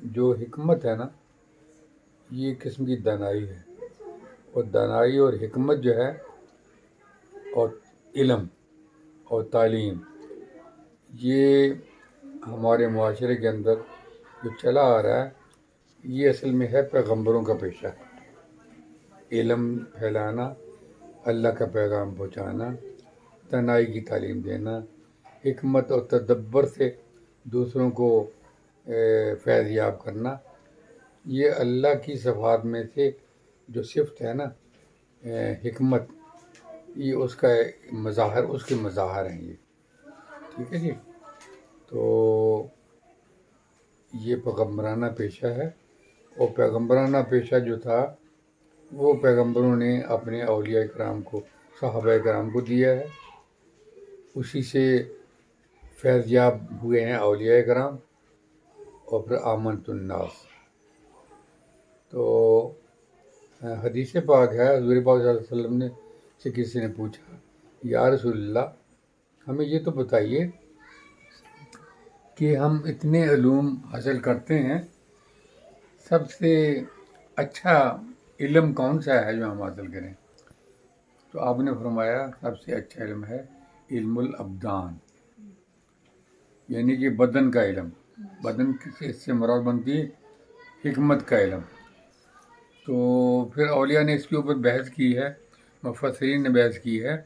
جو حکمت ہے نا، یہ ایک قسم کی دانائی ہے، اور دانائی اور حکمت جو ہے، اور علم اور تعلیم، یہ ہمارے معاشرے کے اندر جو چلا آ رہا ہے، یہ اصل میں ہے پیغمبروں کا پیشہ، علم پھیلانا، اللہ کا پیغام پہنچانا، دانائی کی تعلیم دینا، حکمت اور تدبر سے دوسروں کو فیض یاب کرنا، یہ اللہ کی صفات میں سے جو صفت ہے نا، حکمت، یہ اس کا مظاہر، اس کے مظاہر ہیں یہ، ٹھیک ہے جی۔ تو یہ پیغمبرانہ پیشہ ہے، اور پیغمبرانہ پیشہ جو تھا وہ پیغمبروں نے اپنے اولیاء کرام کو، صحابہ کرام کو دیا ہے، اسی سے فیض یاب ہوئے ہیں اولیاء کرام، اور پھر آمنت الناس۔ تو حدیث پاک ہے، حضور پاک صلی اللہ علیہ وسلم نے سے کسی نے پوچھا، یا رسول اللہ، ہمیں یہ تو بتائیے کہ ہم اتنے علوم حاصل کرتے ہیں، سب سے اچھا علم کون سا ہے جو ہم حاصل کریں؟ تو آپ نے فرمایا سب سے اچھا علم ہے علم الابدان، یعنی کہ بدن کا علم، بدن اس سے مراد بنتی ہے حکمت کا علم۔ تو پھر اولیاء نے اس کے اوپر بحث کی ہے، مفسرین نے بحث کی ہے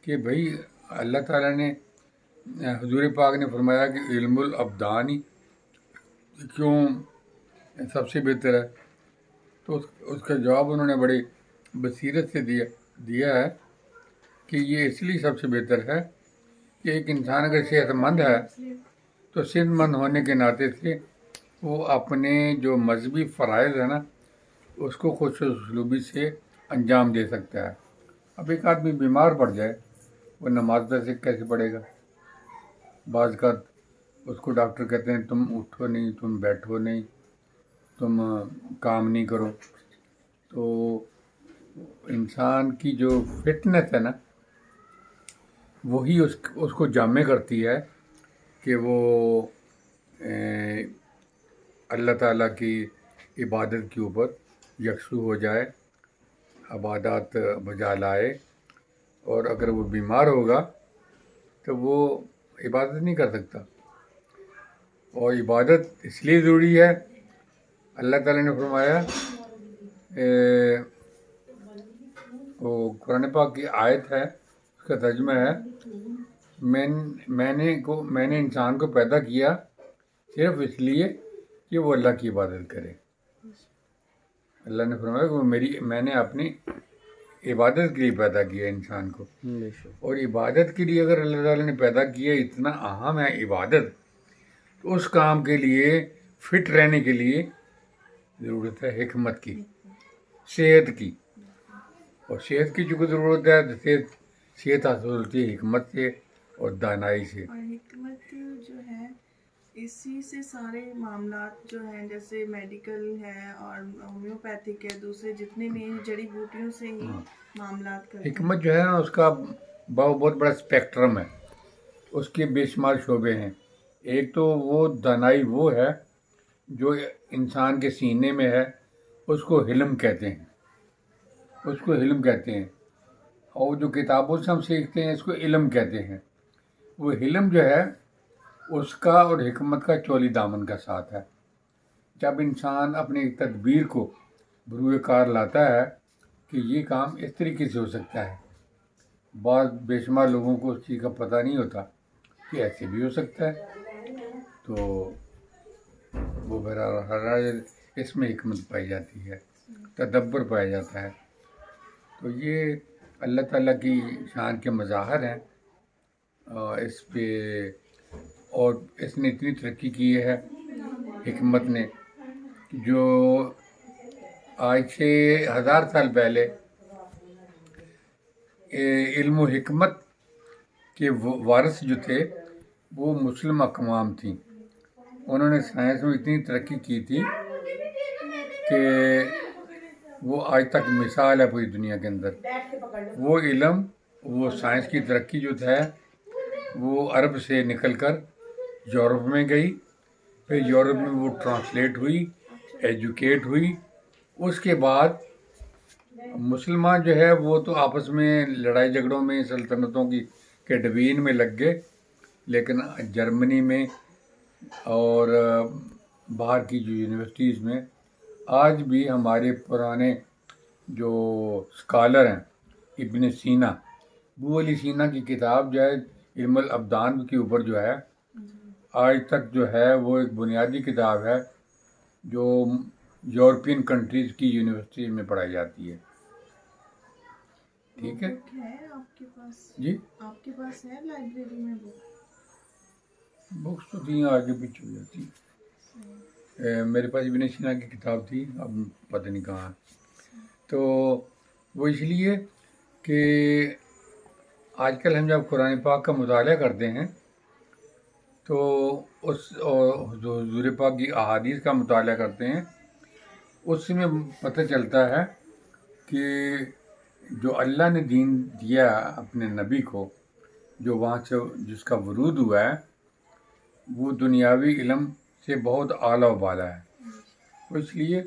کہ بھئی اللہ تعالیٰ نے، حضور پاک نے فرمایا کہ علم الابدان ہی کیوں سب سے بہتر ہے؟ تو اس کا جواب انہوں نے بڑی بصیرت سے دیا ہے کہ یہ اس لیے سب سے بہتر ہے کہ ایک انسان اگر صحت مند ہے تو صحت مند ہونے کے ناطے سے وہ اپنے جو مذہبی فرائض ہیں نا، اس کو خوش اسلوبی سے انجام دے سکتا ہے۔ اب ایک آدمی بیمار پڑ جائے، وہ نماز ویسے کیسے پڑھے گا؟ بعض کا اس کو ڈاکٹر کہتے ہیں تم اٹھو نہیں، تم بیٹھو نہیں، تم کام نہیں کرو۔ تو انسان کی جو فٹنس ہے نا، وہی اس کو جامع کرتی ہے کہ وہ اللہ تعالیٰ کی عبادت کے اوپر یکسو ہو جائے، عبادات بجا لائے، اور اگر وہ بیمار ہوگا تو وہ عبادت نہیں کر سکتا۔ اور عبادت اس لیے ضروری ہے، اللہ تعالیٰ نے فرمایا، وہ قرآن پاک کی آیت ہے، اس کا ترجمہ ہے، میں نے انسان کو پیدا کیا صرف اس لیے کہ وہ اللہ کی عبادت کرے۔ اللہ نے فرمایا کہ میں نے اپنی عبادت کے لیے پیدا کیا انسان کو، اور عبادت کے لیے اگر اللہ تعالیٰ نے پیدا کیا، اتنا اہم ہے عبادت، تو اس کام کے لیے فٹ رہنے کے لیے ضرورت ہے حکمت کی، صحت کی، اور صحت کی چونکہ ضرورت ہے تو صحت حاصل ہوتی ہے حکمت سے اور دانائی سے۔ اور حکمت جو ہے، اسی سے سارے معاملات جو ہیں، جیسے میڈیکل ہے اور ہومیوپیتھک ہے، دوسرے جتنے بھی جڑی بوٹیوں سے ہی معاملات کرتے ہیں۔ حکمت جو ہے نا، اس کا بہت بڑا اسپیکٹرم ہے، اس کے بے شمار شعبے ہیں۔ ایک تو وہ دانائی وہ ہے جو انسان کے سینے میں ہے، اس کو علم کہتے ہیں، اس کو علم کہتے ہیں، اور جو کتابوں سے ہم سیکھتے ہیں اس کو علم کہتے ہیں۔ وہ علم جو ہے اس کا اور حکمت کا چولی دامن کا ساتھ ہے۔ جب انسان اپنی تدبیر کو بروئے کار لاتا ہے کہ یہ کام اس طریقے سے ہو سکتا ہے، بعض بے شمار لوگوں کو اس چیز کا پتہ نہیں ہوتا کہ ایسے بھی ہو سکتا ہے، تو وہ بہرحال اس میں حکمت پائی جاتی ہے، تدبر پایا جاتا ہے۔ تو یہ اللہ تعالیٰ کی شان کے مظاہر ہیں، اس پہ، اور اس نے اتنی ترقی کی ہے حکمت نے، جو آج سے 1000 سال پہلے علم و حکمت کے وارث جو تھے وہ مسلم اقوام تھیں، انہوں نے سائنس میں اتنی ترقی کی تھی کہ وہ آج تک مثال ہے پوری دنیا کے اندر۔ وہ علم، وہ سائنس کی ترقی جو ہے وہ عرب سے نکل کر یورپ میں گئی، پھر یورپ میں وہ ٹرانسلیٹ ہوئی، ایجوکیٹ ہوئی. اس کے بعد مسلمان جو ہے وہ تو آپس میں لڑائی جھگڑوں میں سلطنتوں کی کے ڈوین میں لگ گئے، لیکن جرمنی میں اور باہر کی جو یونیورسٹیز میں آج بھی ہمارے پرانے جو اسکالر ہیں، ابن سینا، ابو علی سینا کی کتاب جو ہے علم الابدان کے اوپر جو ہے آج تک جو ہے وہ ایک بنیادی کتاب ہے جو یورپین کنٹریز کی یونیورسٹیز میں پڑھائی جاتی ہے. ٹھیک ہے آپ کے پاس؟ جی آپ کے پاس ہے لائبریری میں بکس تو تھیں، آگے پیچھے ہو جاتی. میرے پاس ابن سینا کی کتاب تھی، اب پتہ نہیں کہاں. تو وہ اس لیے کہ آج کل ہم جب قرآن پاک کا مطالعہ کرتے ہیں تو اس جو حضور پاک کی احادیث کا مطالعہ کرتے ہیں، اس میں پتہ چلتا ہے کہ جو اللہ نے دین دیا اپنے نبی کو، جو وہاں سے جس کا ورود ہوا ہے، وہ دنیاوی علم سے بہت اعلیٰ و بالا ہے. اس لیے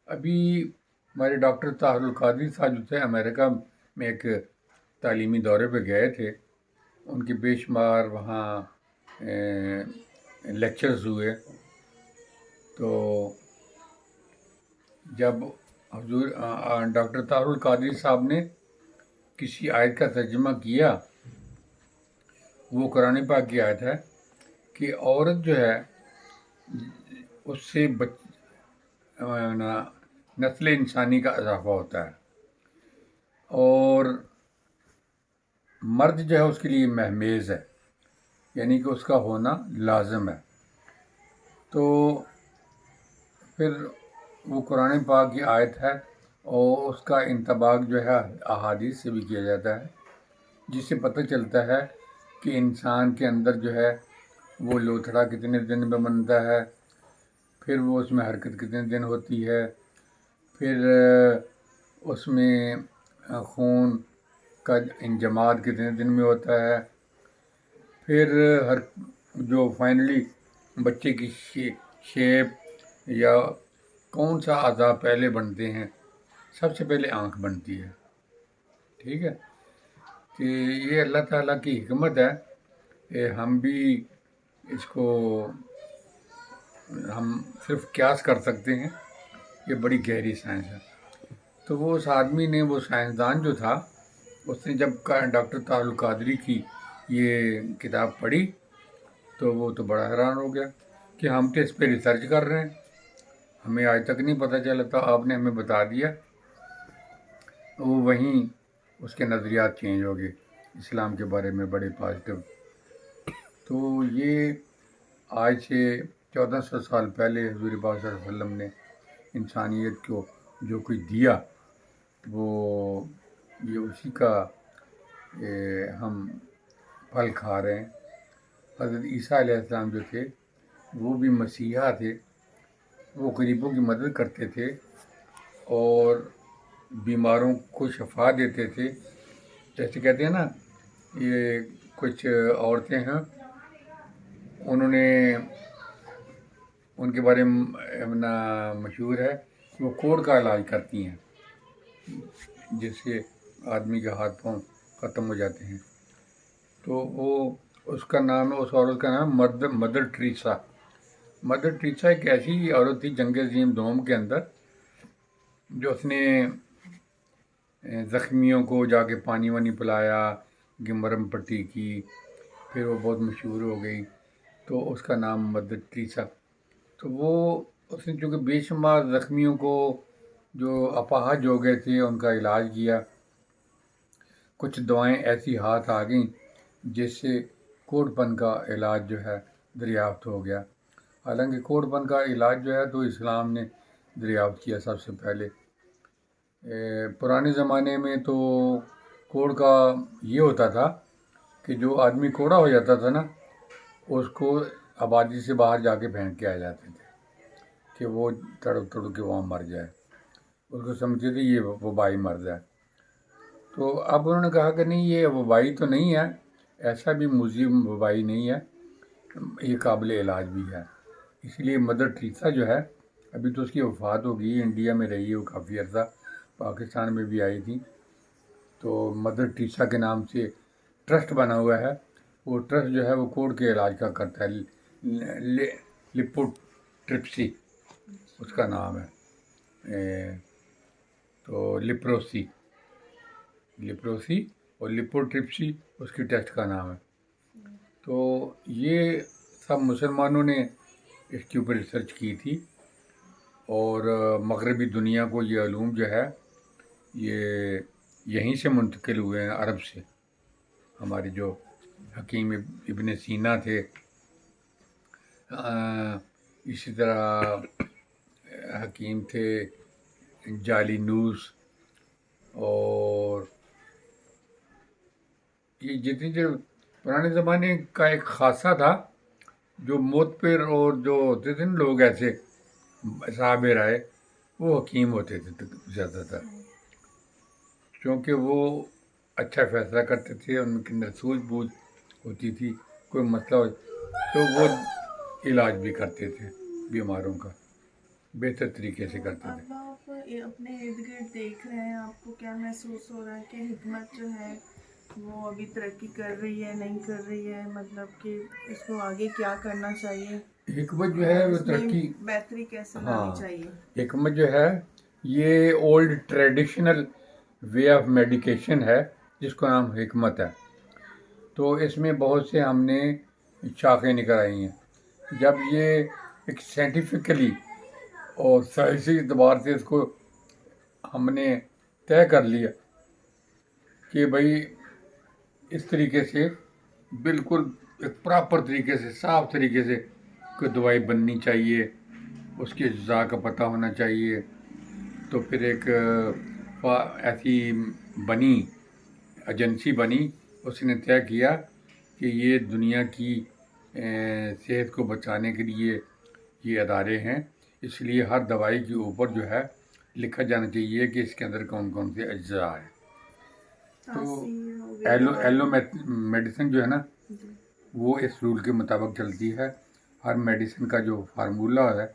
ابھی ہمارے ڈاکٹر طاہر القادری صاحب جو تھے امریکہ میں ایک تعلیمی دورے پہ گئے تھے، ان کے بے شمار وہاں لیکچرز ہوئے. تو جب حضور ڈاکٹر طاہر القادری صاحب نے کسی آیت کا ترجمہ کیا، وہ قرآن پاک کی آیت ہے کہ عورت جو ہے اس سے نسل انسانی کا اضافہ ہوتا ہے، اور مرد جو ہے اس کے لیے مہمیز ہے، یعنی کہ اس کا ہونا لازم ہے. تو پھر وہ قرآن پاک کی آیت ہے اور اس کا انطباق جو ہے احادیث سے بھی کیا جاتا ہے، جس سے پتہ چلتا ہے کہ انسان کے اندر جو ہے وہ لوتھڑا کتنے دن میں بنتا ہے، پھر وہ اس میں حرکت کتنے دن ہوتی ہے، پھر اس میں خون کا انجماد کتنے دن میں ہوتا ہے، پھر جو فائنلی بچے کی شیپ یا کون سا اعضاء پہلے بنتے ہیں. سب سے پہلے آنکھ بنتی ہے. ٹھیک ہے، کہ یہ اللہ تعالیٰ کی حکمت ہے کہ ہم بھی اس کو ہم صرف قیاس کر سکتے ہیں، یہ بڑی گہری سائنس ہے. تو وہ اس آدمی نے، وہ سائنسدان جو تھا، اس نے جب ڈاکٹر طاہر القادری کی یہ کتاب پڑھی تو وہ تو بڑا حیران ہو گیا کہ ہم تو اس پہ ریسرچ کر رہے ہیں، ہمیں آج تک نہیں پتہ چلا تھا، آپ نے ہمیں بتا دیا. وہ وہیں اس کے نظریات چینج ہو گئے اسلام کے بارے میں، بڑے پازیٹیو. تو یہ آج سے 1400 سال پہلے حضور پاک صلی اللہ علیہ وسلم نے انسانیت کو جو کچھ دیا، وہ یہ اسی کا ہم پھل کھا رہے ہیں. حضرت عیسیٰ علیہ السلام جو تھے وہ بھی مسیحا تھے، وہ غریبوں کی مدد کرتے تھے اور بیماروں کو شفا دیتے تھے. جیسے کہتے ہیں نا، یہ کچھ عورتیں ہیں، انہوں نے ان کے بارے میں مشہور ہے، وہ کوڑ کا علاج کرتی ہیں جس سے آدمی کے ہاتھ پاؤں ختم ہو جاتے ہیں. تو وہ اس کا نام ہے، اس عورت کا نام مدر ٹریسا. مدر ٹریسا ایک ایسی عورت تھی جنگ عظیم دوم کے اندر، جو اس نے زخمیوں کو جا کے پانی وانی پلایا، مرہم پٹی کی، پھر وہ بہت مشہور ہو گئی، تو اس کا نام مدر ٹریسا. تو وہ اس نے چونکہ بے شمار زخمیوں کو جو اپاہج ہو گئے تھے ان کا علاج کیا. کچھ دعائیں ایسی ہاتھ آ گئیں جس سے کوڑ پن کا علاج جو ہے دریافت ہو گیا. حالانکہ کوڑ پن کا علاج جو ہے تو اسلام نے دریافت کیا سب سے پہلے. پرانے زمانے میں تو کوڑ کا یہ ہوتا تھا کہ جو آدمی کوڑا ہو جاتا تھا نا، اس کو آبادی سے باہر جا کے پھینک کے آ جاتے تھے کہ وہ تڑپ کے وہاں مر جائے. اس کو سمجھتے تھے یہ وبائی مرض ہے. تو اب انہوں نے کہا کہ نہیں، یہ وبائی تو نہیں ہے، ایسا بھی مضر وبائی نہیں ہے، یہ قابل علاج بھی ہے. اس لیے مدر ٹریسا جو ہے ابھی تو اس کی وفات ہو گئی، انڈیا میں رہی ہے وہ کافی عرصہ، پاکستان میں بھی آئی تھی، تو مدر ٹریسا کے نام سے ٹرسٹ بنا ہوا ہے۔ وہ ٹرسٹ جو ہے وہ کوڑ کے علاج کا کرتا ہے، لپوٹرپسی اس کا نام ہے، تو لیپروسی اور لپوٹرپسی اس کی ٹیسٹ کا نام ہے۔ تو یہ سب مسلمانوں نے اس کے اوپر ریسرچ کی تھی، اور مغربی دنیا کو یہ علوم جو ہے یہ یہیں سے منتقل ہوئے ہیں، عرب سے۔ ہمارے جو حکیم ابن سینا تھے، اسی طرح حکیم تھے جالینوس، اور یہ جتنی جو پرانے زمانے کا ایک خاصہ تھا، جو موتپر اور جو ہوتے تھے نا لوگ ایسے صاحب رائے، وہ حکیم ہوتے تھے زیادہ تر، کیونکہ وہ اچھا فیصلہ کرتے تھے، ان کے اندر سوجھ بوجھ ہوتی تھی، کوئی مسئلہ ہو تو وہ علاج بھی کرتے تھے بیماروں کا، بہتر طریقے سے کرتے تھے۔ اب آپ اپنے ارد گرد دیکھ رہے ہیں، آپ کو کیا محسوس ہو رہا ہے کہ حکمت جو ہے وہ ابھی ترقی کر رہی ہے، نہیں کر رہی ہے؟ مطلب کہ اس کو آگے کیا کرنا چاہیے، حکمت جو ہے وہ اس میں ترقی، بہتری کیسے ہاں، لانی چاہیے؟ حکمت جو ہے یہ old traditional way of medication ہے، جس کا نام حکمت ہے۔ تو اس میں بہت سے ہم نے شاخیں نکل آئی ہیں۔ جب یہ ایک سائنٹیفکلی اور سائنسی اعتبار سے اس کو ہم نے طے کر لیا کہ بھائی اس طریقے سے بالکل ایک پراپر طریقے سے، صاف طریقے سے کوئی دوائی بننی چاہیے، اس کے اجزاء کا پتہ ہونا چاہیے، تو پھر ایک ایسی بنی ایجنسی بنی، اس نے طے کیا کہ یہ دنیا کی صحت کو بچانے کے لیے یہ ادارے ہیں، اس لیے ہر دوائی کے اوپر جو ہے لکھا جانا چاہیے کہ اس کے اندر کون کون سے اجزاء ہیں۔ تو ایلو میڈیسن جو ہے نا، وہ اس رول کے مطابق چلتی ہے۔ ہر میڈیسن کا جو فارمولہ ہے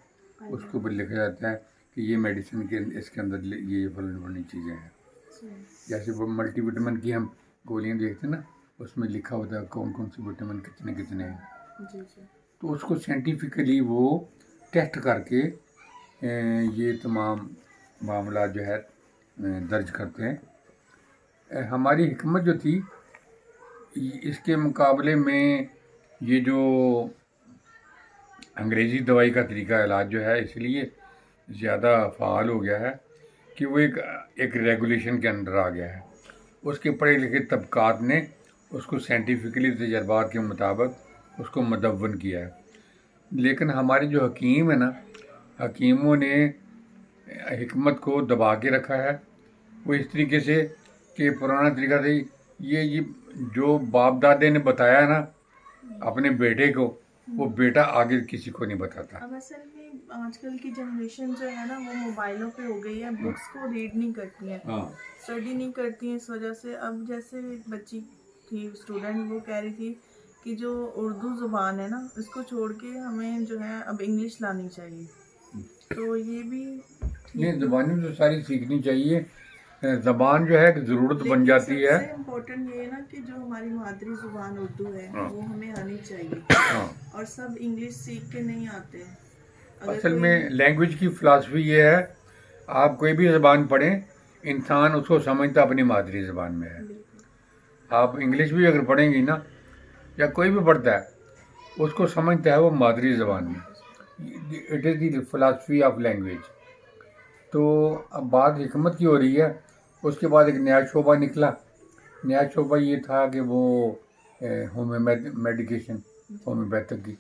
اس کے اوپر لکھا جاتا ہے کہ یہ میڈیسن کے اس کے اندر یہ فلانی چیزیں ہیں۔ جیسے وہ ملٹی وٹامن کی ہم گولیاں دیکھتے ہیں نا، اس میں لکھا ہوتا ہے کون کون سی وٹامن کتنے ہیں۔ تو اس کو سائنٹیفکلی وہ ٹیسٹ کر کے یہ تمام معاملات جو ہے درج کرتے ہیں۔ ہماری حکمت جو تھی، اس کے مقابلے میں یہ جو انگریزی دوائی کا طریقہ علاج جو ہے اس لیے زیادہ فعال ہو گیا ہے کہ وہ ایک ریگولیشن کے اندر آ گیا ہے۔ اس کے پڑھے لکھے طبقات نے اس کو سائنٹیفکلی تجربات کے مطابق اس کو مدون کیا ہے۔ لیکن ہمارے جو حکیم ہیں نا، حکیموں نے حکمت کو دبا کے رکھا ہے، وہ اس طریقے سے کہ پرانا طریقہ تھا، یہ جو باپ دادے نے بتایا نا اپنے بیٹے کو، وہ بیٹا آگے کسی کو نہیں بتاتا۔ اب اصل میں آج کل کی جنریشن جو ہے نا وہ موبائلوں پہ ہو گئی ہے، بکس کو ریڈ نہیں کرتی ہیں، اسٹڈی نہیں کرتی ہیں، اس وجہ سے اب جیسے ایک بچی تھی اسٹوڈنٹ، وہ کہہ رہی تھی کہ جو اردو زبان ہے نا اس کو چھوڑ کے ہمیں جو ہے اب انگلش لانی چاہیے، تو یہ بھی نہیں، زبانیں تو ساری سیکھنی چاہیے، زبان جو ہے ایک ضرورت بن جاتی ہے۔ سب سے امپورٹنٹ یہ ہے نا کہ جو ہماری مادری زبان اردو ہے وہ ہمیں آنی چاہیے، اور سب انگلش سیکھ کے نہیں آتے ہیں۔ اصل میں لینگویج کی فلاسفی یہ ہے، آپ کوئی بھی زبان پڑھیں، انسان اس کو سمجھتا اپنی مادری زبان میں ہے۔ آپ انگلش بھی اگر پڑھیں گی نا، یا کوئی بھی پڑھتا ہے، اس کو سمجھتا ہے وہ مادری زبان میں۔ It is the philosophy of language. تو اب بات حکمت کی ہو رہی ہے، اس کے بعد ایک نیا شعبہ نکلا۔ نیا شعبہ یہ تھا کہ وہ میڈیکیشن ہومیوپیتھک کی،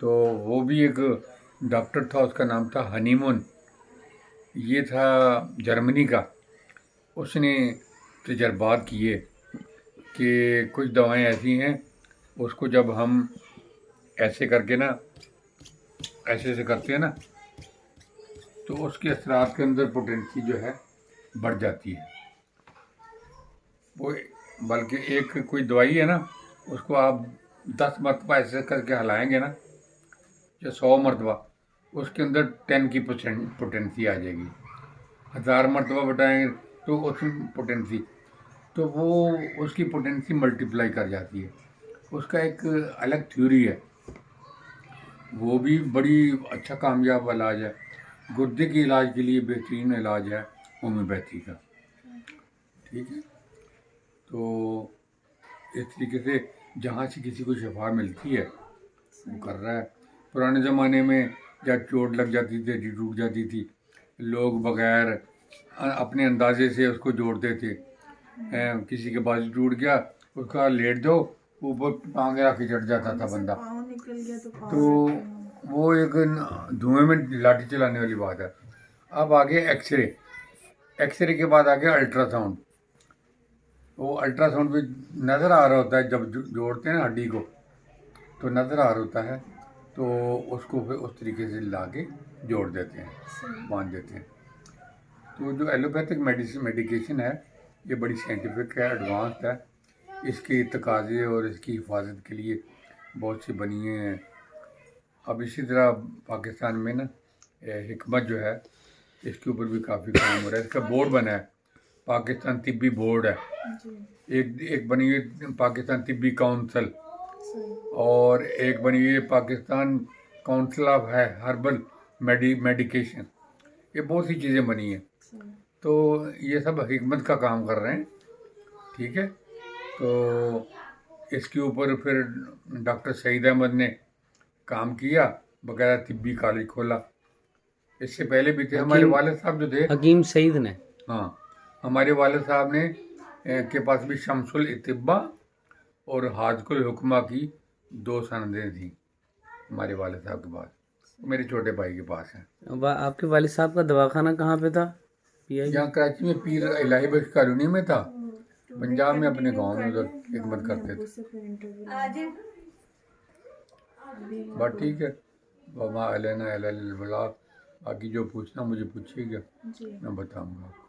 تو وہ بھی ایک ڈاکٹر تھا، اس کا نام تھا ہنیمون، یہ تھا جرمنی کا۔ اس نے تجربات کیے کہ کچھ دوائیں ایسی ہیں، اس کو جب ہم ایسے کر کے نا، ایسے سے کرتے ہیں نا، تو اس کے اثرات کے اندر پوٹینسی جو ہے بڑھ جاتی ہے۔ وہ بلکہ ایک کوئی دوائی ہے نا، اس کو آپ 10 مرتبہ ایسے کر کے ہلائیں گے نا، یا 100 مرتبہ، اس کے اندر 10 کی پوٹینسی آ جائے گی. 1000 مرتبہ بٹائیں گے تو اس میں پوٹینسی، تو وہ اس کی پوٹینسی ملٹیپلائی کر جاتی ہے. اس کا ایک الگ تھیوری ہے، وہ بھی بڑی اچھا کامیاب علاج ہے. گردے کے علاج کے لیے بہترین علاج ہے ہومیوپیتھی کا. ٹھیک ہے، تو اس طریقے سے جہاں سے کسی کو شفا ملتی ہے وہ کر رہا ہے. پرانے زمانے میں جب چوٹ لگ جاتی تھی، ہڈی ٹوٹ جاتی تھی، لوگ بغیر اپنے اندازے سے اس کو جوڑتے تھے. کسی کے بازو ٹوٹ گیا، اس کا لیٹ دو، اوپر ٹانگیں آ کے چڑھ جاتا تھا بندہ. پاؤں نکل گیا تو تو وہ ایک دھوئیں میں لاٹھی چلانے والی بات ہے. اب آگے ایکس رے، ایکس رے کے بعد آگے الٹرا ساؤنڈ. وہ الٹرا ساؤنڈ پہ نظر آ رہا ہوتا ہے، جب جوڑتے ہیں نا ہڈی کو تو نظر آ رہا ہوتا ہے، تو اس کو پھر اس طریقے سے لا کے جوڑ دیتے ہیں، باندھ دیتے ہیں. تو جو ایلوپیتھک میڈیکیشن ہے یہ بڑی سائنٹیفک ہے، ایڈوانسڈ ہے. اس کے تقاضے اور اس کی حفاظت کے لیے بہت سی بنی ہیں. اب اسی طرح پاکستان میں نا حکمت جو ہے اس کے اوپر بھی کافی کام ہو رہا ہے. اس کا بورڈ بنا ہے، پاکستان طبی بورڈ ہے. ایک بنی ہوئی پاکستان طبی کونسل، اور ایک بنی ہوئی Pakistan council of herbal medication. یہ بہت سی چیزیں بنی ہیں. تو یہ سب حکمت کا کام کر رہے ہیں. ٹھیک ہے، تو اس کے اوپر پھر ڈاکٹر سعید احمد نے کام کیا، باقاعدہ طبی کالج کھولا. اس سے پہلے بھی تھے ہمارے والد صاحب جو تھے، حکیم سعید نے. ہاں، ہمارے والد صاحب نے کے پاس بھی شمس الاطباء اور حاجق الحکمہ کی 2 سندیں تھیں ہمارے والد صاحب کے پاس. میرے چھوٹے بھائی کے پاس ہیں. آپ کے والد صاحب کا دواخانہ کہاں پہ تھا؟ یہاں کراچی میں پیر الہی بخش کالونی میں تھا، پنجاب میں اپنے گاؤں میں ادھر خدمت کرتے تھے. بات ٹھیک ہے. وما علینا الا البلاغ. باقی جو پوچھنا مجھے پوچھیے گا، میں بتاؤں گا آپ کو.